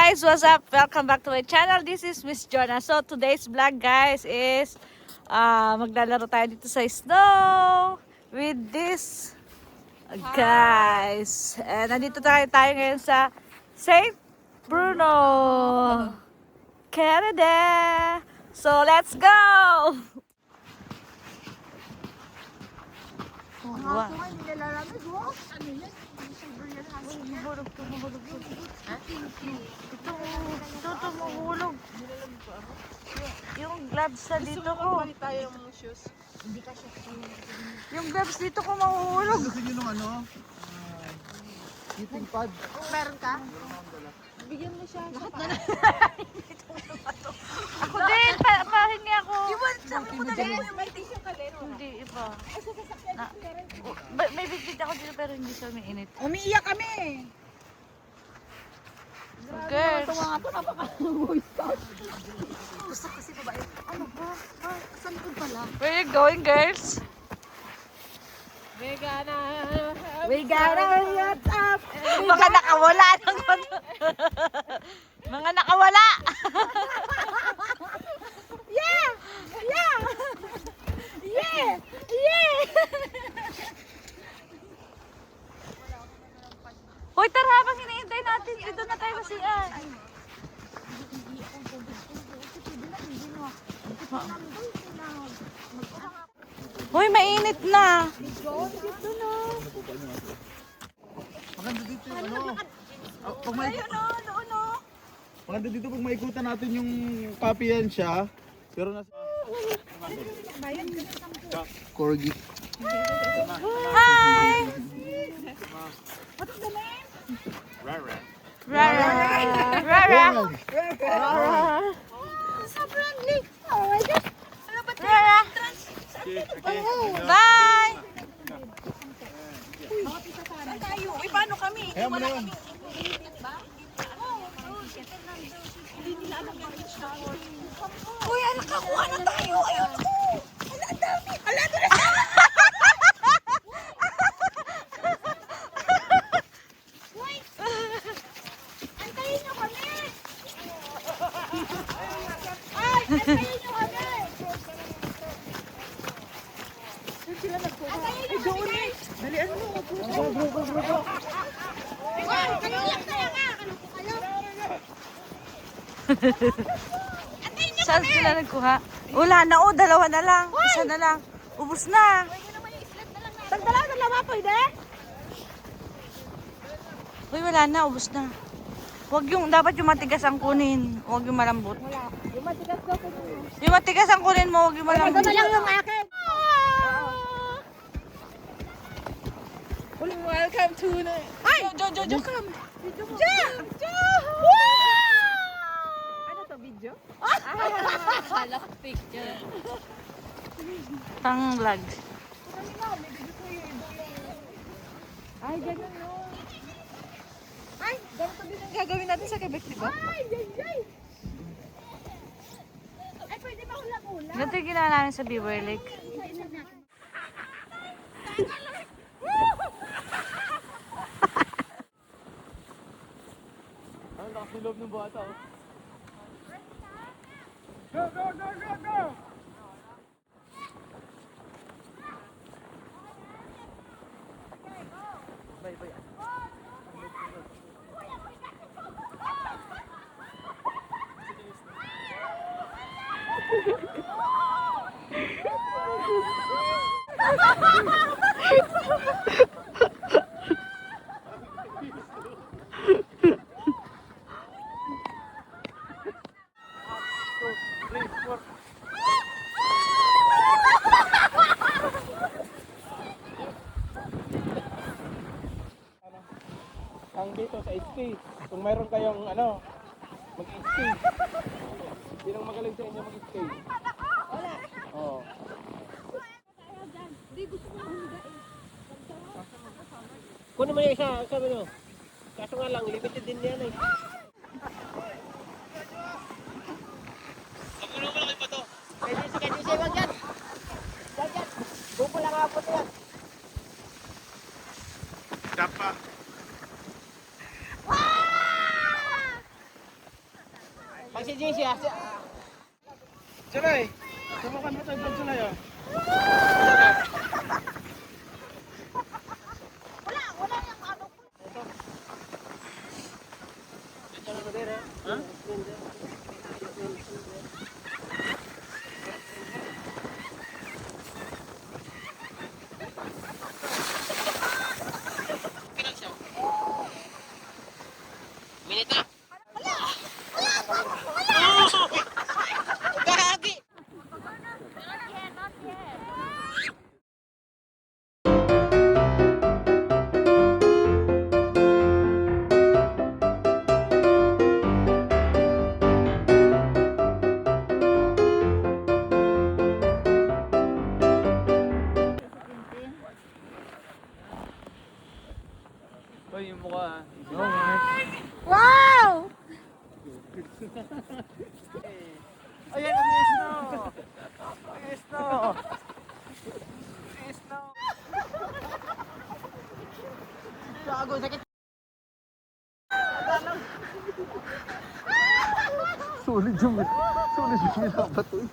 guys, what's up? Welcome back to my channel. This is Miss Jonah. So today's vlog guys is maglalaro tayo dito sa snow with this guys. And nandito tayo ngayon sa St. Bruno, Canada. So let's go! Wow. Ito mahulog. Yung gloves sa dito ko. Yung gloves dito ko mahuhulog. Gusto nyo nung ano? Heating pad. Meron ka? Bigyan mo siya. Lahat na Ako din, pahingi ako. sabi mo dali mo may tissue ka din. Hindi, iba. May bigbig ako dito pero hindi siya umiinit. Umiiyak kami. Girls. Ito nga ito, napaka-boy scout. Gusto kasi babae. Ano ba? Sa likod pala. Where are you going, girls? We gotta get up. Mga nakawala. Mga nakawala. Yeah! Yeah! Yeah! Yeah! Hoy, tara, habang hinihintay natin, dito na tayo masiyan. Hoy, mainit na. Maganda dito yung ano. Pag may... Maganda dito pag maikutan natin yung papian siya. Pero nasa... Corgi. Hi! What's the name? Rara. Rara. So friendly. Oh my God. Ano ba Rara. Bye! Saan tayo? Uy, paano kami? Kaya mo na yun. Uy, nakakuha na tayo. Ayun ako. Ala, ang dami. Ala, ito na. Uy, antayin nyo kami. Ay, antayin nyo kami. Antayin nyo kami. Dalian mo. Ay, kaniyak na lang ah. Ano po kayo? Saan sila nagkuha? Wala na, oh, dalawa na lang. Isa na lang. Ubus na. Dagdala, pwede? Uy, wala na, ubus na. Dapat yung matigas ang kunin. Huwag yung malambot. Wala. Yung matigas ko po. Yung matigas ang kunin mo, huwag yung malambot. Ito na lang yung akin. Welcome to the... Ay! Jo, come. Jo! Ano to, video? Pang vlog. Ay, ganun yun. Ay, ganito din ang gagawin natin sa Quebec, di ba? Ay, ay. Ay, pwede ba ulang-ulang? Ganito yung ginawa namin sa Beaver Lake. Ang nakasilog ng bata. Ang dito sa SK, kung mayroon kayong ano, mag-SK. Sinong magaling sa inyo mag-SK? Wala. Oo. Kunin mo yung isa, sabi nyo. Kaso nga lang, limited din yan eh. Nagulo mo lang iba to. Kaya di wag yan. Wag yan. Buko lang ako yan. Dapa. Sulay! Subukan mo tayo pag-sulay oh. Hoy, yung mukha. Wow! Ayan, ang snow! Ang snow! Ang snow! Gago, sakit! Sulit yung minabato eh.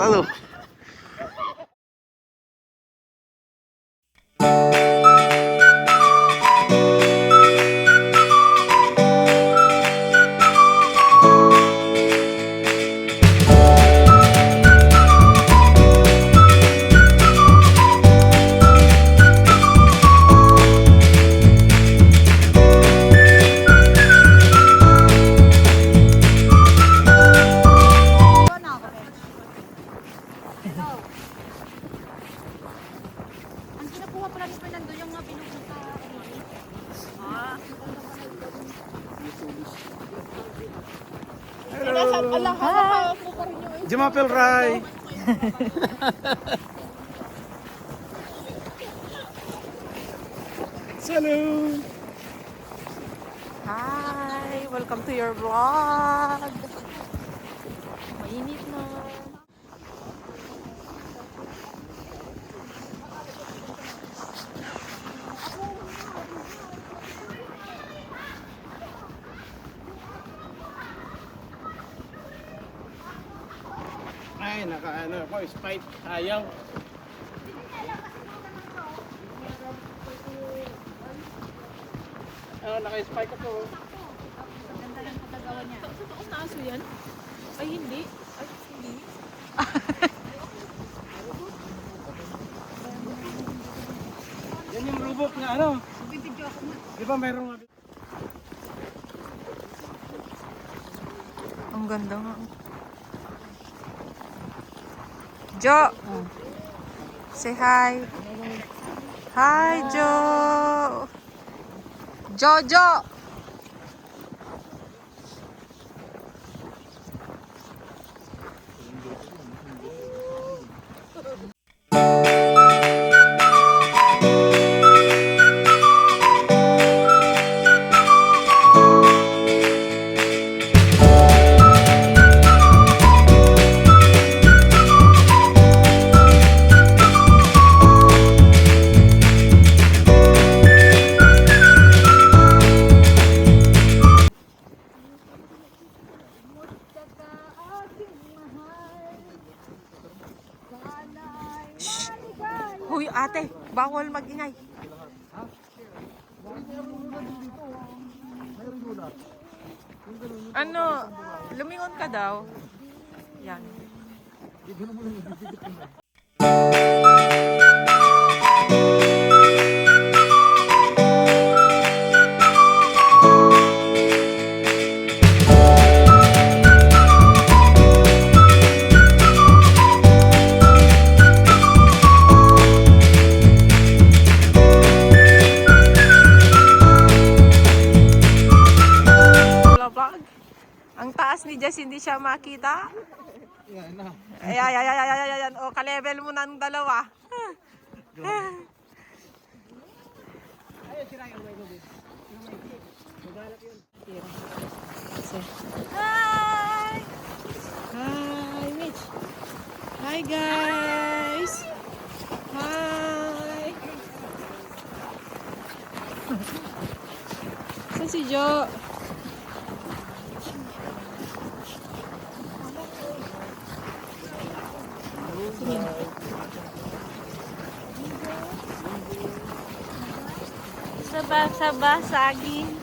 Talo. Ang kinakuha pala ni Fernando yung mga pinupunta. Jumapel Rai. Hello. Hi! Welcome to your vlog! Mainit na. Ay, naka-ano ako, spike. Ayaw. Naka-spike ako. Ganda lang pagkagawa niya. Totoong na aso yan? Ay, hindi. Ay, hindi. Yan yung lubok na ano. Di ba mayroong Ang ganda nga. Jo! Say hi. Hi, Jo! Jojo! Huy, ate, bawal magingay. Ano, lumingon ka daw. Yan. Vlog. Ang taas ni Jess, hindi siya makita. Yan na. Ayan. O, ka-level mo ng dalawa. Hi! Hi, Mitch. Hi, guys. Hi. Saan si Jo? Saba, saging.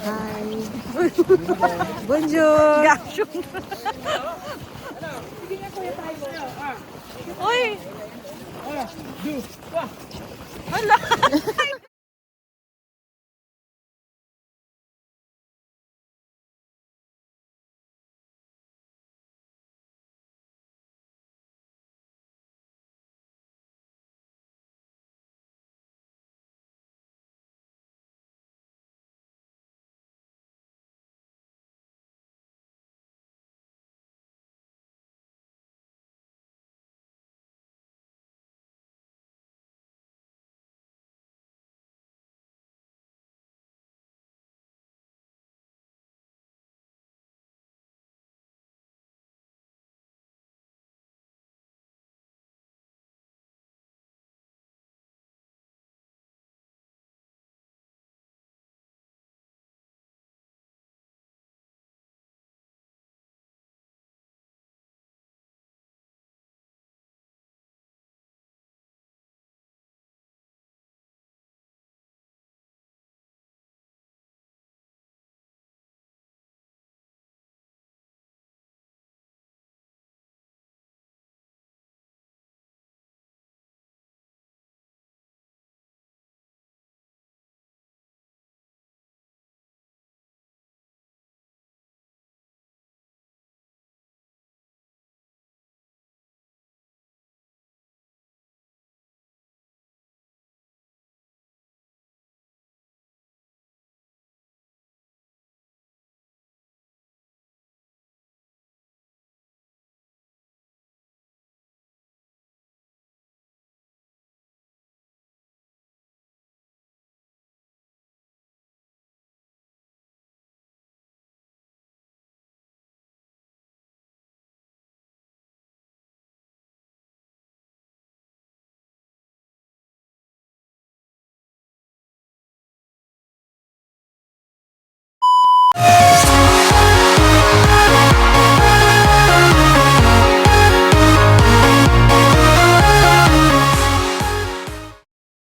Hi. Bonjour. Uy! Hala!